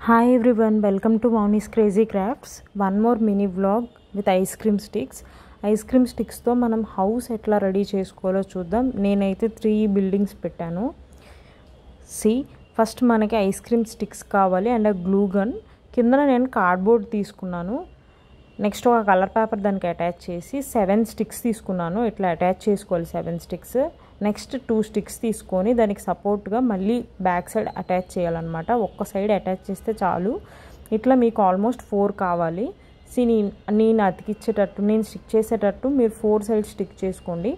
Hi everyone, welcome to Maunis Crazy Crafts. One more mini vlog with ice cream sticks. Ice cream స్టిక్స్తో మనం house ఎట్లా ready చేసుకోవాలో చూద్దాం. నేనైతే 3 buildings పెట్టాను. ఫస్ట్ మనకి ఐస్ క్రీమ్ స్టిక్స్ కావాలి అండ్ గ్లూ గన్. కింద నేను కార్డ్బోర్డ్ తీసుకున్నాను. నెక్స్ట్ ఒక కలర్ పేపర్ దానికి అటాచ్ చేసి 7 స్టిక్స్ తీసుకున్నాను. ఇట్లా అటాచ్ చేసుకోవాలి 7 స్టిక్స్. నెక్స్ట్ 2 స్టిక్స్ తీసుకొని దానికి సపోర్ట్గా మళ్ళీ బ్యాక్ సైడ్ అటాచ్ చేయాలన్నమాట. ఒక్క సైడ్ అటాచ్ చేస్తే చాలు. ఇట్లా మీకు ఆల్మోస్ట్ 4 కావాలి. నేను అతికిచ్చేటట్టు నేను స్టిక్ చేసేటట్టు మీరు 4 సైడ్ స్టిక్ చేసుకోండి.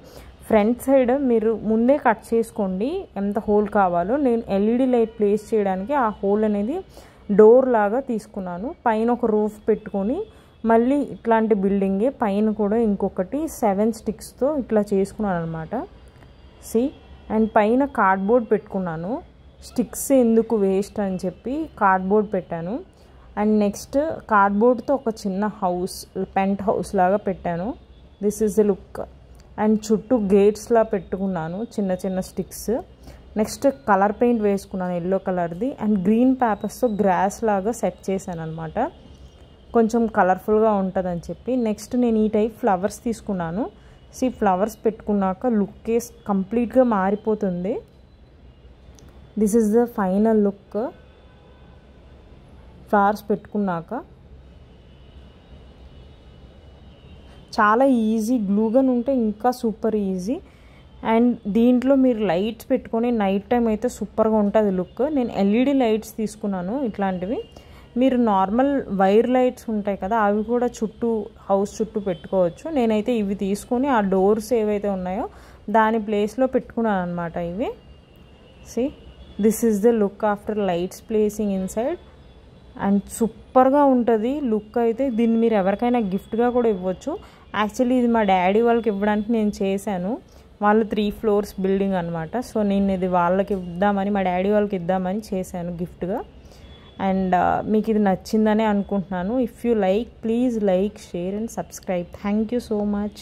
ఫ్రంట్ సైడ్ మీరు ముందే కట్ చేసుకోండి ఎంత హోల్ కావాలో. నేను ఎల్ఈడి లైట్ ప్లేస్ చేయడానికి ఆ హోల్ అనేది డోర్ లాగా తీసుకున్నాను. పైన ఒక రూఫ్ పెట్టుకొని మళ్ళీ ఇట్లాంటి బిల్డింగే పైన కూడా ఇంకొకటి 7 స్టిక్స్తో ఇట్లా చేసుకున్నాను అనమాట. అండ్ పైన కార్డ్బోర్డ్ పెట్టుకున్నాను. స్టిక్స్ ఎందుకు వేస్ట్ అని చెప్పి కార్డ్బోర్డ్ పెట్టాను. అండ్ నెక్స్ట్ కార్డ్బోర్డ్తో ఒక చిన్న హౌస్, పెంట్ హౌస్ లాగా పెట్టాను. This is the look. And చుట్టూ గేట్స్లా పెట్టుకున్నాను చిన్న చిన్న స్టిక్స్. నెక్స్ట్ కలర్ పెయింట్ వేసుకున్నాను ఎల్లో కలర్ది. అండ్ గ్రీన్ పేపర్స్తో గ్రాస్ లాగా సెట్ చేశాను అనమాట, కొంచెం కలర్ఫుల్గా ఉంటుందని చెప్పి. నెక్స్ట్ నేను ఈ టైప్ ఫ్లవర్స్ తీసుకున్నాను. ఫ్లవర్స్ పెట్టుకున్నాక లుక్ కంప్లీట్గా మారిపోతుంది. This is the final look. Flowers పెట్టుకున్నాక చాలా ఈజీ. గ్లూగన్ ఉంటే ఇంకా సూపర్ ఈజీ. అండ్ దీంట్లో మీరు లైట్స్ పెట్టుకొని నైట్ టైం అయితే సూపర్గా ఉంటుంది లుక్. నేను ఎల్ఈడి లైట్స్ తీసుకున్నాను ఇట్లాంటివి. మీరు నార్మల్ వైర్ లైట్స్ ఉంటాయి కదా, అవి కూడా చుట్టూ హౌస్ చుట్టూ పెట్టుకోవచ్చు. నేనైతే ఇవి తీసుకొని ఆ డోర్స్ ఏవైతే ఉన్నాయో దాని ప్లేస్లో పెట్టుకున్నాను అనమాట ఇవి. This is the look after lights placing inside. And సూపర్గా ఉంటుంది లుక్ అయితే. దీన్ని మీరు ఎవరికైనా గిఫ్ట్గా కూడా ఇవ్వచ్చు. యాక్చువల్లీ ఇది మా డాడీ వాళ్ళకి ఇవ్వడానికి నేను చేశాను. వాళ్ళు 3 ఫ్లోర్స్ బిల్డింగ్ అనమాట. సో నేను ఇది వాళ్ళకి ఇద్దామని, మా డాడీ వాళ్ళకి ఇద్దామని చేశాను గిఫ్ట్గా. అండ్ మీకు ఇది నచ్చిందనే అనుకుంటున్నాను. If you like, please like, share and subscribe. Thank you so much.